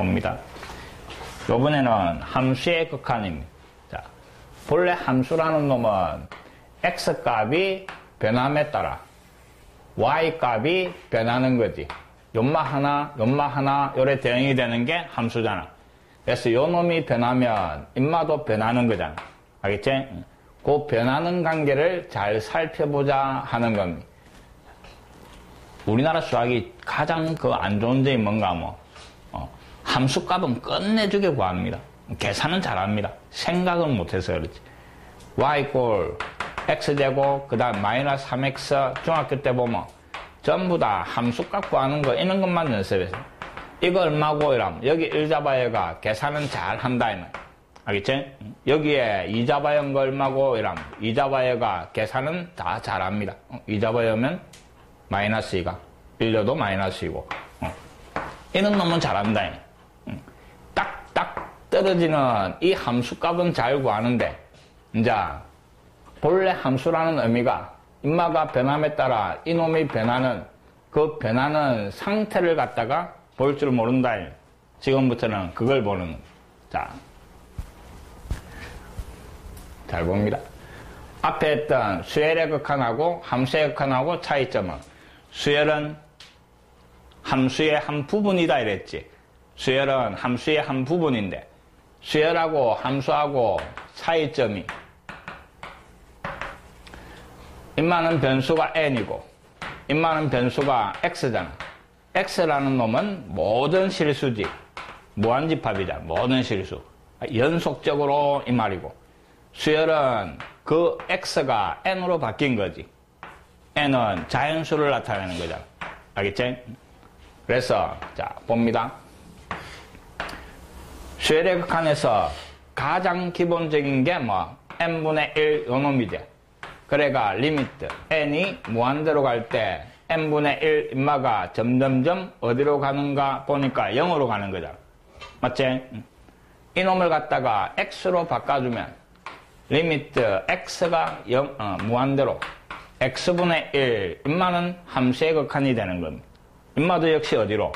봅니다. 요번에는 함수의 극한입니다. 자, 본래 함수라는 놈은 x 값이 변함에 따라 y 값이 변하는 거지. 요마 하나 요래 대응이 되는 게 함수잖아. 그래서 요 놈이 변하면 인마도 변하는 거잖아. 알겠지? 그 변하는 관계를 잘 살펴보자 하는 겁니다. 우리나라 수학이 가장 그 안 좋은 점이 뭔가 함수값은 끝내주게 구합니다. 계산은 잘합니다. 생각은 못해서 그렇지. y 꼴 x제곱 그 다음 마이너스 3x 중학교 때 보면 전부 다 함수값 구하는 거 이런 것만 연습해서 이거 얼마고 이러면 여기 1 잡아여가 계산은 잘한다 이말. 알겠지? 여기에 2 잡아연 거 얼마고 이러면 2 잡아여가 계산은 다 잘합니다. 2 잡아여면 마이너스 2가 1려도 마이너스 2고 이런 놈은 잘한다. 딱딱 떨어지는 이 함수값은 잘 구하는데 이제 본래 함수라는 의미가 인마가 변함에 따라 이놈이 변하는 그 변하는 상태를 갖다가 볼 줄 모른다. 지금부터는 그걸 보는. 자, 잘 봅니다. 앞에 했던 수열의 극한하고 함수의 극한하고 차이점은 수열은 함수의 한 부분이다 이랬지. 수열은 함수의 한 부분인데 수열하고 함수하고 차이점이 인마는 변수가 n이고 인마는 변수가 x잖아. x라는 놈은 모든 실수지. 무한집합이잖아. 모든 실수. 연속적으로 이 말이고 수열은 그 x가 n으로 바뀐 거지. n은 자연수를 나타내는 거잖아. 알겠지? 그래서 자 봅니다. 수열의 극한에서 가장 기본적인 게 n분의 1 요놈이지. 그래가 리미트 n이 무한대로 갈 때 n분의 1 인마가 점점점 어디로 가는가 보니까 0으로 가는 거잖아. 맞지? 이놈을 갖다가 x로 바꿔주면 리미트 x가 무한대로 x분의 1 인마는 함수의 극한이 되는 겁니다. 인마도 역시 어디로?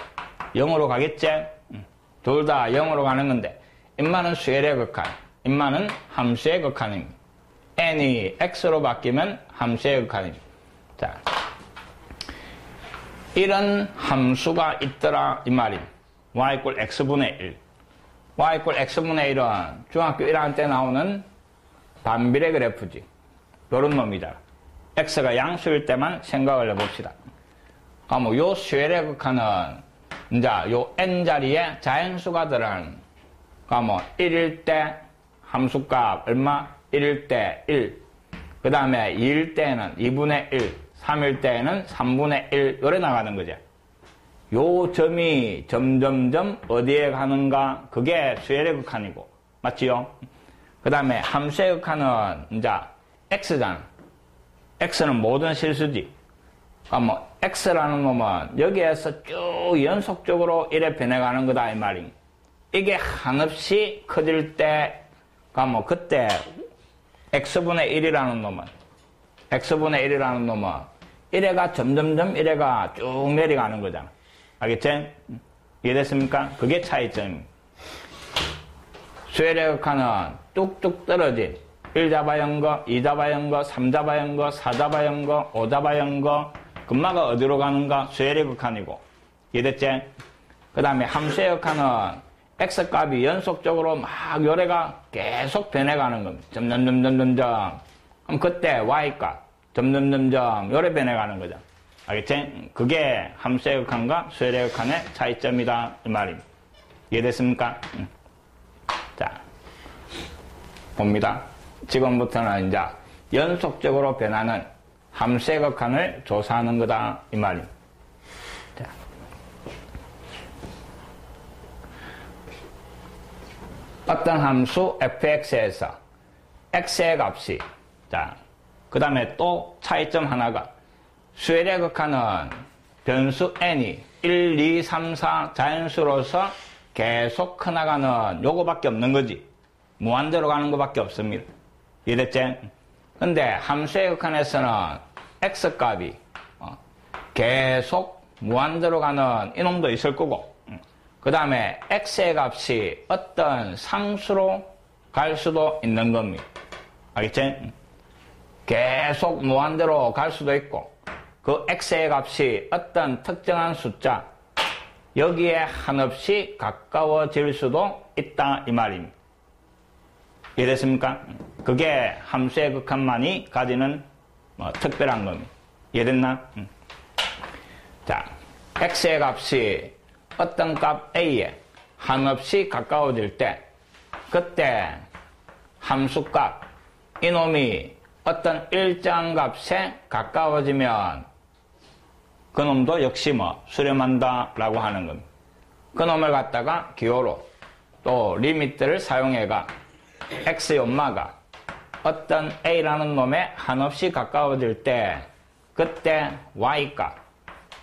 0으로 가겠지? 둘 다 0으로 가는 건데 인마는 수열의 극한, 인마는 함수의 극한입니다. n이 x로 바뀌면 함수의 극한입니다. 자, 이런 함수가 있더라 이 말입니다. y 꼴 x분의 1. y 꼴 x분의 1은 중학교 1학년 때 나오는 반비례 그래프지. 요런 놈이잖아. x가 양수일 때만 생각을 해봅시다. 요 수열의 극한은 이제 요 n 자리에 자연수가 들어가는 1일 때 함수값 얼마? 1일 때 1. 그 다음에 2일 때는 2분의 1. 3일 때는 3분의 1. 요래 나가는 거죠. 요 점이 점점점 어디에 가는가? 그게 수열의 극한이고. 맞지요? 그 다음에 함수의 극한은 이제 x잖아. x는 모든 실수지. x라는 놈은 여기에서 쭉 연속적으로 이래 변해가는 거다 이 말이. 이게 한없이 커질 때 그때 x분의 1이라는 놈은 이래가 점점점 이래가 쭉 내려가는 거잖아. 알겠지? 이해됐습니까? 그게 차이점입니다. 수열의 극한은 뚝뚝 떨어진 1 잡아연 거, 2 잡아연 거, 3 잡아연 거, 4 잡아연 거, 5 잡아연 거 금마가 어디로 가는가? 수열의 극한이고. 이해됐지? 그 다음에 함수의 극한은 x값이 연속적으로 막 요래가 계속 변해가는 겁니다. 점점점점점. 그럼 그때 y값 점점점점 요래 변해가는 거죠. 알겠지? 그게 함수의 극한과 수열의 극한의 차이점이다 이 말입니다. 이해됐습니까? 자, 봅니다. 지금부터는 이제 연속적으로 변하는 함수의 극한을 조사하는 거다 이 말입니다. 자. 어떤 함수 fx에서 x의 값이 그 다음에 또 차이점 하나가 수열의 극한은 변수 n이 1, 2, 3, 4 자연수로서 계속 커나가는 요거밖에 없는 거지. 무한대로 가는 거밖에 없습니다. 이해됐지? 근데 함수의 극한에서는 x값이 계속 무한대로 가는 이놈도 있을 거고 그 다음에 x의 값이 어떤 상수로 갈 수도 있는 겁니다. 알겠지? 계속 무한대로 갈 수도 있고 그 x의 값이 어떤 특정한 숫자 여기에 한없이 가까워질 수도 있다 이 말입니다. 이해됐습니까? 그게 함수의 극한만이 가지는 특별한 겁니다. 이해됐나? 자, x의 값이 어떤 값 a에 한없이 가까워질 때 그때 함수값 이놈이 어떤 일정 값에 가까워지면 그놈도 역시 수렴한다 라고 하는 겁니다. 그놈을 갖다가 기호로 또 리미트를 사용해가 x 연마가 어떤 a라는 놈에 한없이 가까워질 때 그때 y값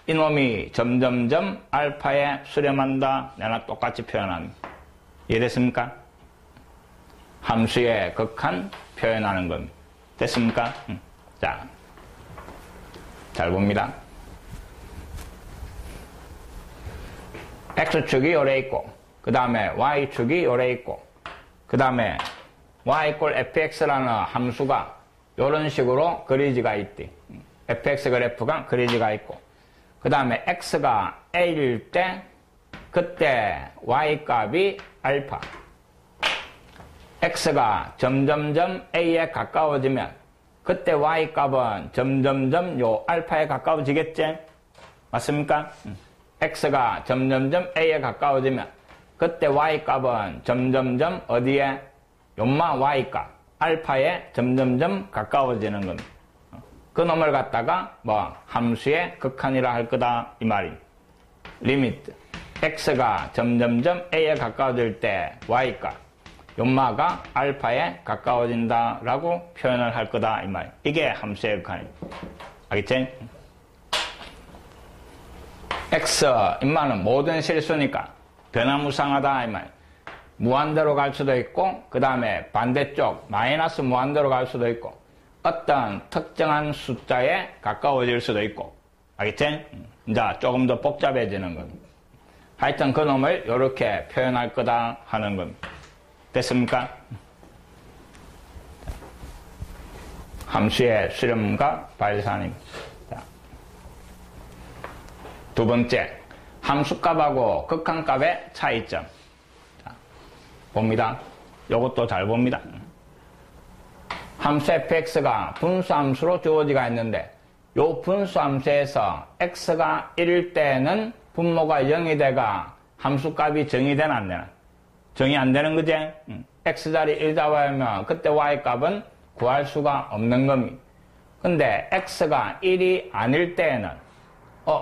이놈이 점점점 알파에 수렴한다 내가 똑같이 표현합니다. 이해됐습니까? 함수의 극한 표현하는 겁니다. 됐습니까? 자, 잘 봅니다. x축이 요래 있고 그 다음에 y축이 요래 있고 그 다음에 y = fx라는 함수가 요런 식으로 그리지가 있대. fx 그래프가 그리지가 있고 그 다음에 x가 a일 때 그때 y 값이 알파 x가 점점점 a에 가까워지면 그때 y 값은 점점점 요 알파에 가까워지겠지? 맞습니까? x가 점점점 a에 가까워지면 그때 y 값은 점점점 어디에? 요마 y 값 알파에 점점점 가까워지는 겁니다. 그 놈을 갖다가 함수의 극한이라 할 거다 이 말입니다. 리미트 x가 점점점 a에 가까워질 때 y 값 연마가 알파에 가까워진다 라고 표현을 할 거다 이 말. 이게 함수의 극한입니다. 알겠지? x 인마는 모든 실수니까 변화무쌍하다 이 말. 무한대로 갈 수도 있고 그 다음에 반대쪽 마이너스 무한대로 갈 수도 있고 어떤 특정한 숫자에 가까워질 수도 있고 알겠지? 이제 조금 더 복잡해지는 겁니다. 하여튼 그 놈을 이렇게 표현할 거다 하는 겁니다. 됐습니까? 함수의 수렴과 발산입니다. 두 번째, 함수값하고 극한값의 차이점. 자, 봅니다. 이것도 잘 봅니다. 함수 fx가 분수함수로 주어지가 있는데 요 분수함수에서 x가 1일 때는 분모가 0이 돼가 함수값이 정의 되나 안 되나? 정의 안 되는 거지? x자리 1 잡아야면 그때 y값은 구할 수가 없는 겁니다. 근데 x가 1이 아닐 때에는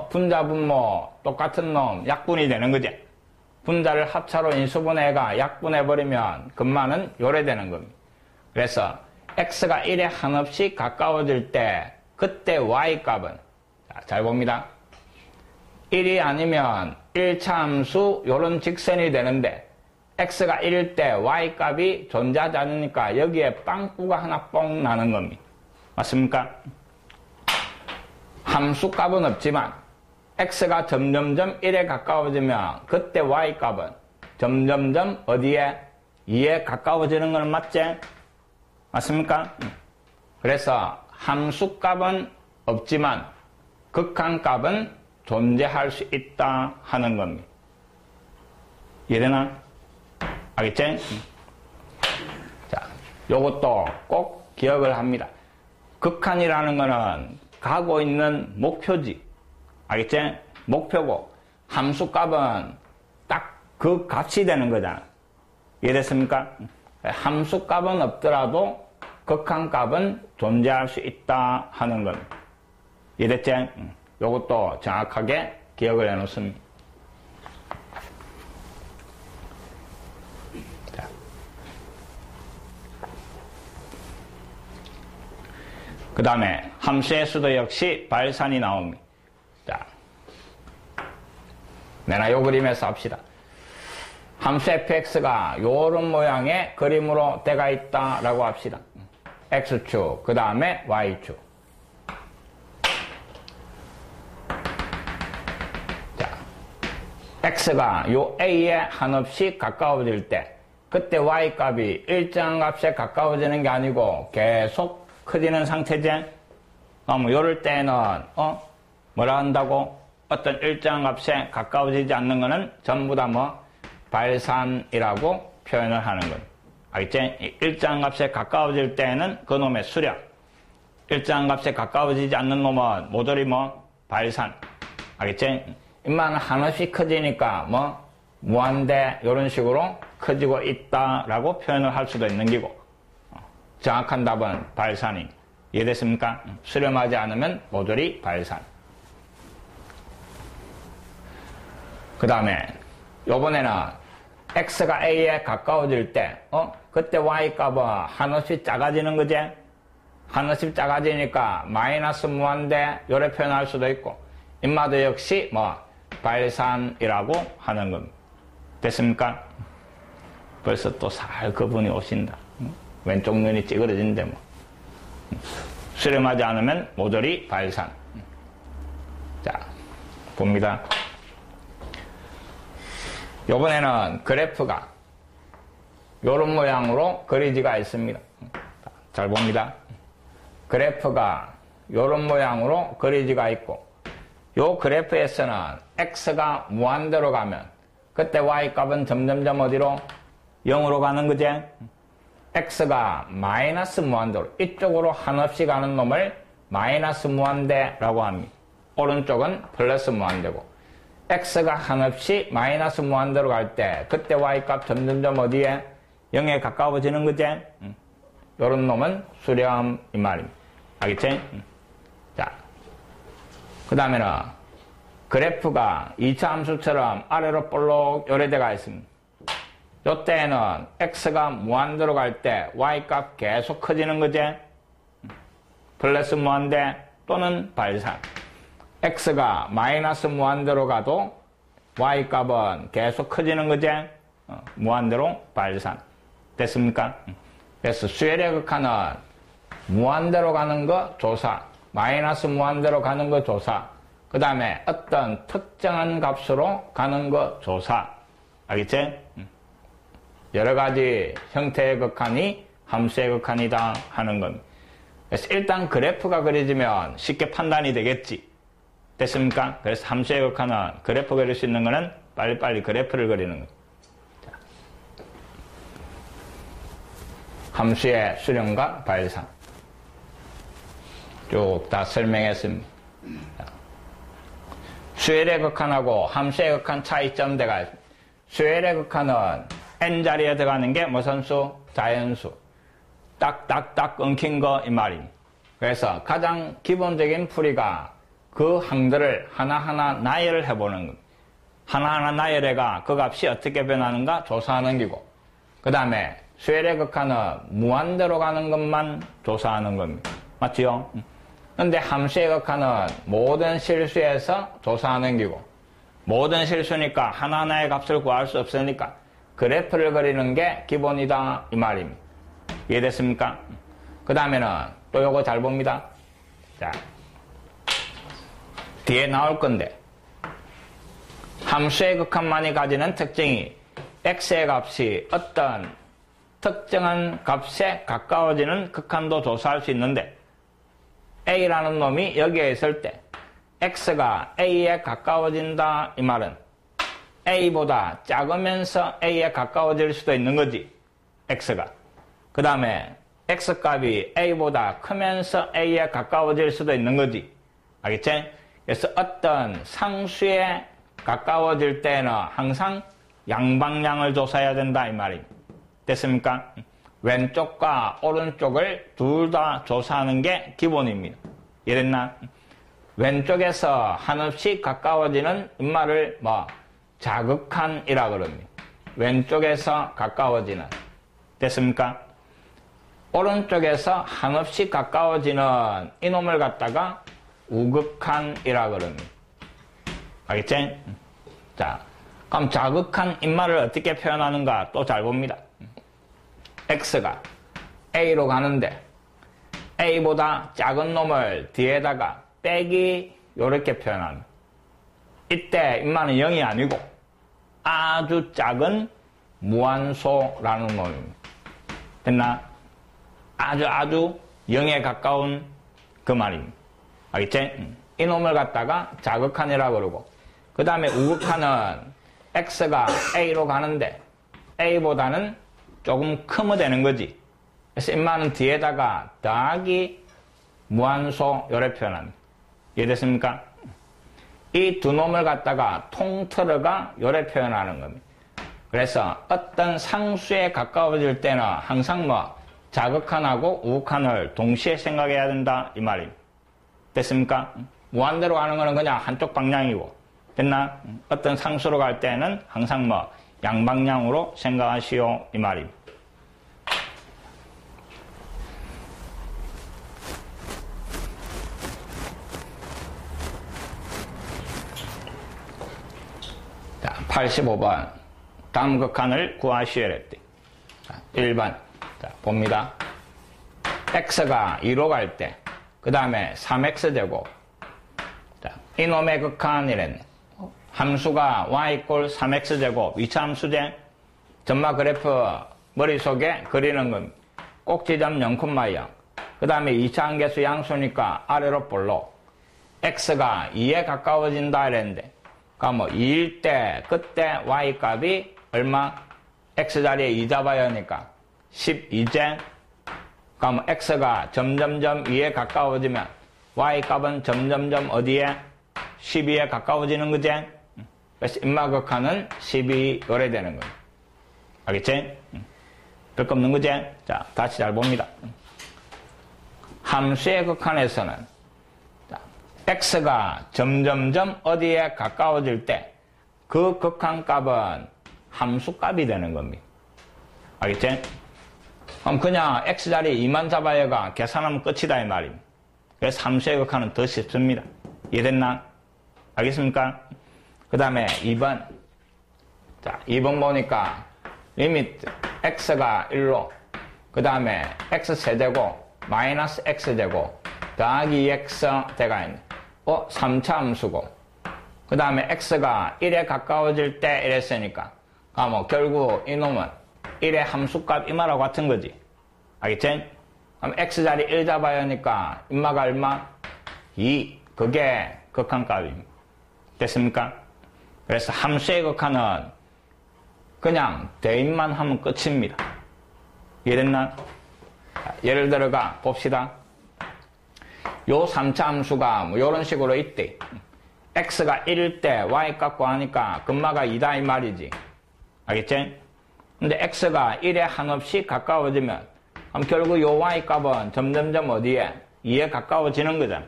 분자 분모 똑같은 놈 약분이 되는 거지. 분자를 합차로 인수분해가 약분해버리면 금마는 요래되는 겁니다. 그래서 x가 1에 한없이 가까워질 때 그때 y값은 잘 봅니다. 1이 아니면 1차 함수 요런 직선이 되는데 x가 1일 때 y값이 존재하지 않으니까 여기에 빵꾸가 하나 뻥 나는 겁니다. 맞습니까? 함수값은 없지만 x가 점점점 1에 가까워지면 그때 y값은 점점점 어디에? 2에 가까워지는 건 맞지? 맞습니까? 그래서 함수값은 없지만 극한값은 존재할 수 있다 하는 겁니다. 이해되나? 알겠지? 자, 요것도 꼭 기억을 합니다. 극한이라는 거는 가고 있는 목표지. 알겠지? 목표고 함수값은 딱 그 값이 되는 거잖아. 이해됐습니까? 함수값은 없더라도 극한값은 존재할 수 있다 하는 겁니다. 이해됐지? 요것도 정확하게 기억을 해놓습니다. 그 다음에 함수의 수도 역시 발산이 나옵니다. 자, 내가 요 그림에서 합시다. 함수 fx가 요런 모양의 그림으로 되어 있다라고 합시다. x축, 그 다음에 y축. 자, x가 요 a에 한없이 가까워질 때 그때 y 값이 일정한 값에 가까워지는 게 아니고 계속 커지는 상태지. 요럴 때는 뭐라 한다고? 어떤 일정한 값에 가까워지지 않는 거는 전부 다 발산이라고 표현을 하는 거예요. 알겠지? 일정한 값에 가까워질 때는 그놈의 수렴. 일정한 값에 가까워지지 않는 놈은 모조리 발산. 알겠지? 인마는 한없이 커지니까 무한대 이런 식으로 커지고 있다라고 표현을 할 수도 있는 기고. 정확한 답은 발산이. 이해됐습니까? 수렴하지 않으면 모조리 발산. 그 다음에 요번에는 x가 a에 가까워질 때 그때 y 값은 한없이 작아지는 거지. 한없이 작아지니까 마이너스 무한대 요래 표현할 수도 있고 인마도 역시 발산이라고 하는 겁니다. 됐습니까? 벌써 또 살 그분이 오신다. 왼쪽 눈이 찌그러진데 수렴하지 않으면 모조리 발산. 자, 봅니다. 요번에는 그래프가 요런 모양으로 그리지가 있습니다. 잘 봅니다. 그래프가 요런 모양으로 그리지가 있고 요 그래프에서는 x가 무한대로 가면 그때 y 값은 점점점 어디로? 0으로 가는 거지? x가 마이너스 무한대로 이쪽으로 한없이 가는 놈을 마이너스 무한대라고 합니다. 오른쪽은 플러스 무한대고 x가 한없이 마이너스 무한대로 갈 때 그때 y 값 점점점 어디에? 0에 가까워지는 거지? 요런 놈은 수렴 이 말입니다. 알겠지? 자, 그 다음에는 그래프가 2차 함수처럼 아래로 볼록 요래돼가 있습니다. 요때에는 x가 무한대로 갈 때 y 값 계속 커지는 거지? 플러스 무한대 또는 발산. x가 마이너스 무한대로 가도 y 값은 계속 커지는 거지? 무한대로 발산. 됐습니까? 그래서 수열의 극한은 무한대로 가는 거 조사, 마이너스 무한대로 가는 거 조사, 그 다음에 어떤 특정한 값으로 가는 거 조사. 알겠지? 여러 가지 형태의 극한이 함수의 극한이다 하는 겁니다. 그래서 일단 그래프가 그려지면 쉽게 판단이 되겠지. 됐습니까? 그래서 함수의 극한은 그래프 그릴 수 있는 거는 빨리빨리 그래프를 그리는 거예요. 함수의 수렴과 발산. 쭉 다 설명했습니다. 수열의 극한하고 함수의 극한 차이점대가 수열의 극한은 n자리에 들어가는 게 무슨 수? 자연수. 딱딱딱 끊긴 거 이 말입니다. 그래서 가장 기본적인 풀이가 그 항들을 하나하나 나열을 해보는 겁니다. 하나하나 나열해가 그 값이 어떻게 변하는가 조사하는 기고 그 다음에 수열의 극한은 무한대로 가는 것만 조사하는 겁니다. 맞지요? 근데 함수의 극한은 모든 실수에서 조사하는 기고 모든 실수니까 하나하나의 값을 구할 수 없으니까 그래프를 그리는 게 기본이다 이 말입니다. 이해됐습니까? 그 다음에는 또 요거 잘 봅니다. 자, 뒤에 나올 건데 함수의 극한만이 가지는 특징이 x의 값이 어떤 특정한 값에 가까워지는 극한도 조사할 수 있는데 a라는 놈이 여기에 있을 때 x가 a에 가까워진다 이 말은 a보다 작으면서 a에 가까워질 수도 있는 거지. x가. 그 다음에 x값이 a보다 크면서 a에 가까워질 수도 있는 거지. 알겠지? 그래서 어떤 상수에 가까워질 때는 항상 양방향을 조사해야 된다 이 말입니다. 됐습니까? 왼쪽과 오른쪽을 둘 다 조사하는 게 기본입니다. 이랬나? 왼쪽에서 한없이 가까워지는 말을 자극한이라 그럽니다. 왼쪽에서 가까워지는. 됐습니까? 오른쪽에서 한없이 가까워지는 이놈을 갖다가 우극한이라 그럽니다. 알겠지? 자, 그럼 자극한 인말을 어떻게 표현하는가 또 잘 봅니다. x가 a로 가는데 a보다 작은 놈을 뒤에다가 빼기 요렇게 표현합니다. 이때 인마는 0이 아니고 아주 작은 무한소라는 놈입니다. 됐나? 아주 0에 가까운 그 말입니다. 알겠지? 이 놈을 갖다가 자극한이라고 그러고, 그 다음에 우극한은 x가 a로 가는데 a보다는 조금 크면 되는 거지. 그래서 인마는 뒤에다가 더하기 무한소 요래 표현합니다. 이해됐습니까? 이 두 놈을 갖다가 통틀어가 요래 표현하는 겁니다. 그래서 어떤 상수에 가까워질 때는 항상 자극한하고 우극한을 동시에 생각해야 된다 이 말입니다. 됐습니까? 무한대로 가는 거는 그냥 한쪽 방향이고, 됐나? 어떤 상수로 갈 때는 항상 양방향으로 생각하시오 이 말입니다. 자, 85번. 다음 극한을 구하시오 이랬대. 1번. 자, 봅니다. x가 2로 갈 때, 그 다음에 3x제곱. 자, 이놈의 극한이랬네. 함수가 y = 3x제곱. 2차 함수제. 점마 그래프 머릿속에 그리는 겁니다. 꼭지점 0,0. 그 다음에 2차 한계수 양수니까 아래로 볼록. x가 2에 가까워진다 이랬는데, 그러니까 2일 때, 그때 y 값이 얼마? x자리에 2 잡아야 하니까 12제. 그럼 x가 점점점 2에 가까워지면 y 값은 점점점 어디에? 12에 가까워지는 거지? 그래서 인마극한은 12 요래 되는 거예요. 알겠지? 별거 없는 거지? 자, 다시 잘 봅니다. 함수의 극한에서는 x가 점점점 어디에 가까워질 때 그 극한 값은 함수 값이 되는 겁니다. 알겠지? 그럼 그냥 x자리에 2만 잡아야가 계산하면 끝이다 이 말입니다. 그래서 함수의 극한은 더 쉽습니다. 이해됐나? 알겠습니까? 그 다음에 2번. 자, 2번 보니까 리미트 x가 1로, 그 다음에 x세제곱 마이너스 x제곱 더하기 2x 대가 있네. 3차 함수고, 그 다음에 x가 1에 가까워질 때 이랬으니까 결국 이놈은 1의 함수값 이마랑 같은 거지. 알겠지? 그럼 x자리 1 잡아야 하니까 인마가 얼마? 2. 그게 극한값입니다. 됐습니까? 그래서 함수의 극한은 그냥 대입만 하면 끝입니다. 이해됐나? 예를 들어가 봅시다. 요 3차 함수가 요런 식으로 있대. x가 1일 때 y 값 구하니까 금마가 2다 이 말이지. 알겠지? 근데 x가 1에 한없이 가까워지면 그럼 결국 요 y 값은 점점점 어디에? 2에 가까워지는 거잖아.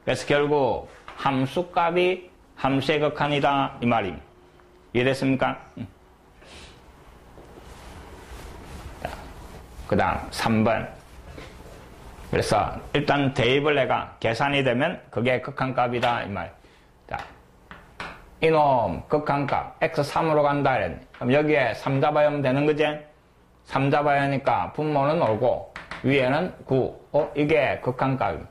그래서 결국 함수 값이 함수의 극한이다 이 말입니다. 이해됐습니까? 그 다음 3번. 그래서 일단 대입을 내가 계산이 되면 그게 극한값이다 이 말. 자, 이놈 극한값 x3으로 간다 이랬네. 그럼 여기에 3 잡아야 하면 되는 거지? 3 잡아야 하니까 분모는 오고 위에는 9. 이게 극한값입니다.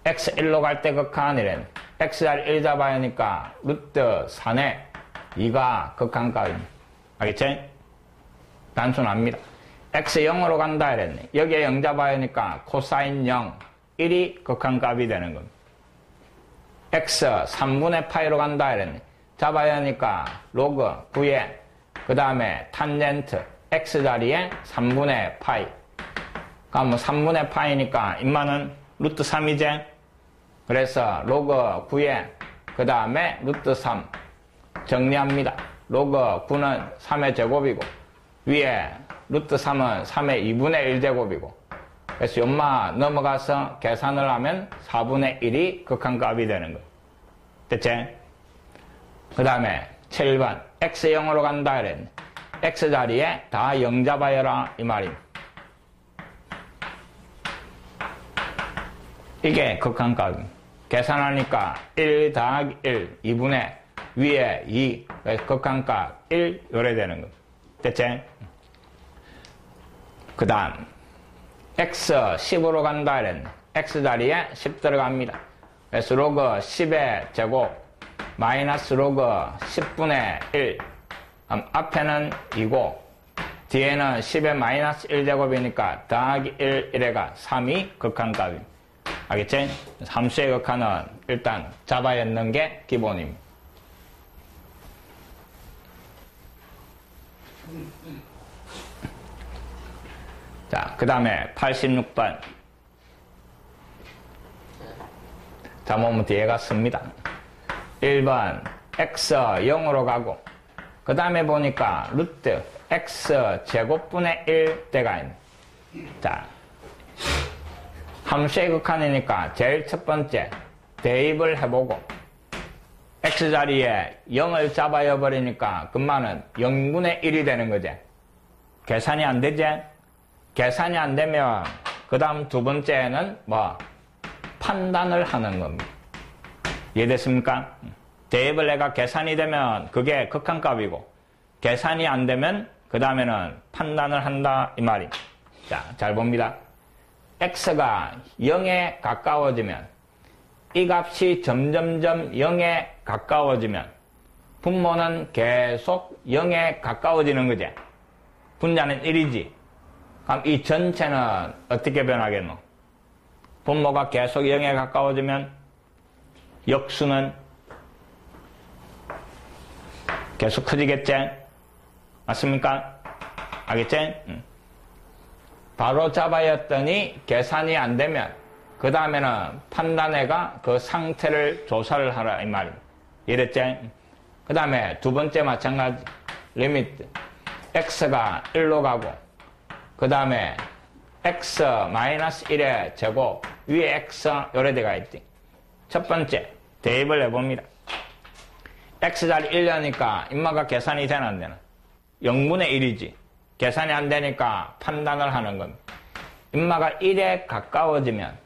x1로 갈 때 극한이랬네. x자리 1 잡아야 하니까 루트 4네. 2가 극한값입니다. 알겠지? 단순합니다. x0으로 간다 이랬네. 여기에 0 잡아야 하니까 코사인 0, 1이 극한값이 되는 겁니다. x 3분의 파이로 간다 이랬네. 잡아야 하니까 로그 9에 그 다음에 탄젠트 x자리에 3분의 파이. 그럼 3분의 파이니까 인마는 루트 3이제. 그래서 로그 9에 그 다음에 루트 3 정리합니다. 로그 9는 3의 제곱이고 위에 루트 3은 3의 2분의 1제곱이고, 그래서 연마 넘어가서 계산을 하면 4분의 1이 극한값이 되는 거예요. 됐지? 그 다음에 7번 x0으로 간다 이랬네. x자리에 다 0 잡아여라 이 말입니다. 이게 극한값입니다. 계산하니까 1 더하기 1 2분의 위에 2, 그래서 극한값 1 요래 되는 겁니다. 됐지? 그 다음 x 10으로 간다 이랬네. x자리에 10 들어갑니다. 그래서 로그 10의 제곱 마이너스 로그 10분의 1 앞에는 2고 뒤에는 10의 마이너스 1제곱이니까 더하기 1, 1회가 3이 극한값입니다. 알겠지? 함수의 극한은 일단 잡아야 했는 게 기본입니다. 자, 그 다음에 86번. 자, 보면 뒤에가 씁니다. 1번 x 0으로 가고 그 다음에 보니까 루트 x 제곱분의 1 대가 있네. 자, 함수의 극한이니까 제일 첫 번째 대입을 해보고 x자리에 0을 잡아여 버리니까 금마는 0분의 1이 되는 거지. 계산이 안 되지? 계산이 안 되면 그 다음 두 번째는 뭐 판단을 하는 겁니다. 이해됐습니까? 대입을 내가 계산이 되면 그게 극한값이고 계산이 안 되면 그 다음에는 판단을 한다 이 말입니다. 자, 잘 봅니다. x가 0에 가까워지면 이 값이 점점점 0에 가까워지면 분모는 계속 0에 가까워지는 거지. 분자는 1이지. 그럼 이 전체는 어떻게 변하겠노? 분모가 계속 0에 가까워지면 역수는 계속 커지겠지? 맞습니까? 알겠지? 바로 잡아야 했더니 계산이 안 되면 그 다음에는 판단해가 그 상태를 조사를 하라 이 말입니다. 이랬지? 그 다음에 두 번째 마찬가지 리미트 x가 1로 가고 그 다음에 x-1의 제곱 위에 x 요래대가 있지. 첫 번째 대입을 해봅니다. x자리 1이니까 인마가 계산이 되나 안 되나? 0분의 1이지. 계산이 안 되니까 판단을 하는 겁니다. 인마가 1에 가까워지면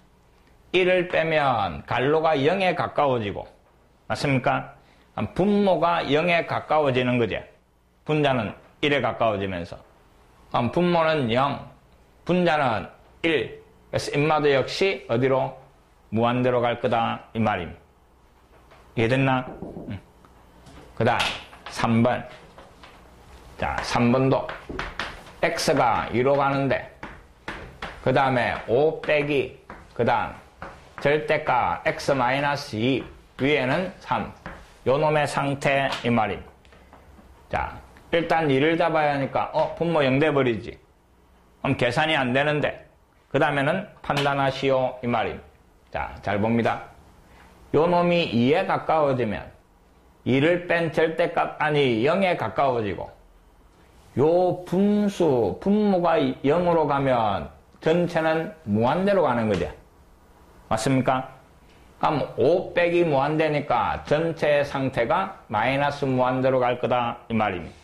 1을 빼면 갈로가 0에 가까워지고 맞습니까? 분모가 0에 가까워지는 거지. 분자는 1에 가까워지면서 분모는 0, 분자는 1. 그래서 인마도 역시 어디로? 무한대로 갈 거다 이 말입니다. 이해됐나? 그 다음 3번. 자, 3번도 x가 2로 가는데 그 다음에 5 빼기 그 다음 절대가 x-2 위에는 3 요놈의 상태 이 말입니다. 자, 일단 2를 잡아야 하니까 분모 0 돼버리지. 그럼 계산이 안 되는데 그 다음에는 판단하시오 이 말입니다. 자, 잘 봅니다. 요놈이 2에 가까워지면 2를 뺀 절대값 아니 0에 가까워지고 요 분모가 0으로 가면 전체는 무한대로 가는 거죠. 맞습니까? 그럼 5 빼기 무한대니까 전체의 상태가 마이너스 무한대로 갈 거다 이 말입니다.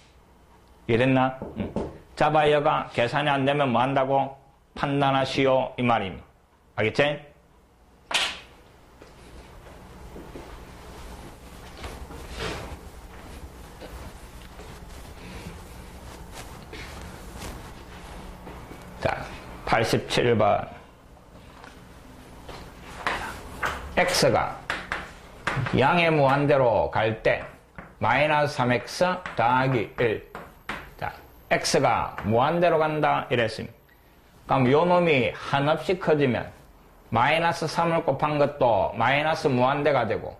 이해됐나? 잡아여가 계산이 안 되면 뭐 한다고? 판단하시오 이 말입니다. 알겠지? 자, 87번. x가 양의 무한대로 갈 때 마이너스 3x 더하기 1. 자, x가 무한대로 간다 이랬습니다. 그럼 요 놈이 한없이 커지면 마이너스 3을 곱한 것도 마이너스 무한대가 되고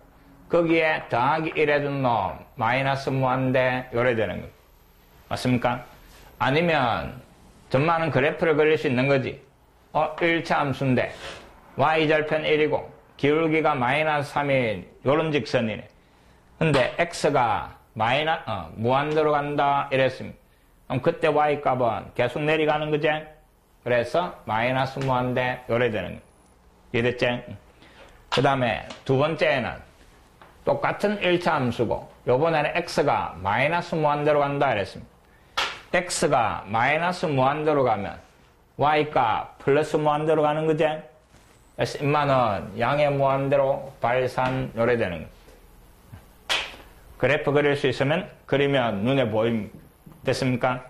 거기에 더하기 1 해준 놈 마이너스 무한대 요래 되는 거예요. 맞습니까? 아니면 전만은 그래프를 그릴 수 있는 거지. 1차 함수인데 y절편 1이고 기울기가 마이너스 3인 요런 직선이네. 근데 x가 무한대로 간다 이랬습니다. 그럼 그때 y값은 계속 내려가는 거지. 그래서 마이너스 무한대 요래 되는 거예요. 이해됐지? 그 다음에 두 번째는 똑같은 1차 함수고 요번에는 x가 마이너스 무한대로 간다 이랬습니다. x가 마이너스 무한대로 가면 y값 플러스 무한대로 가는 거지. 그래서 인마는 양의 무한대로 발산 요래되는 거예요. 그래프 그릴 수 있으면 그리면 눈에 보임. 됐습니까?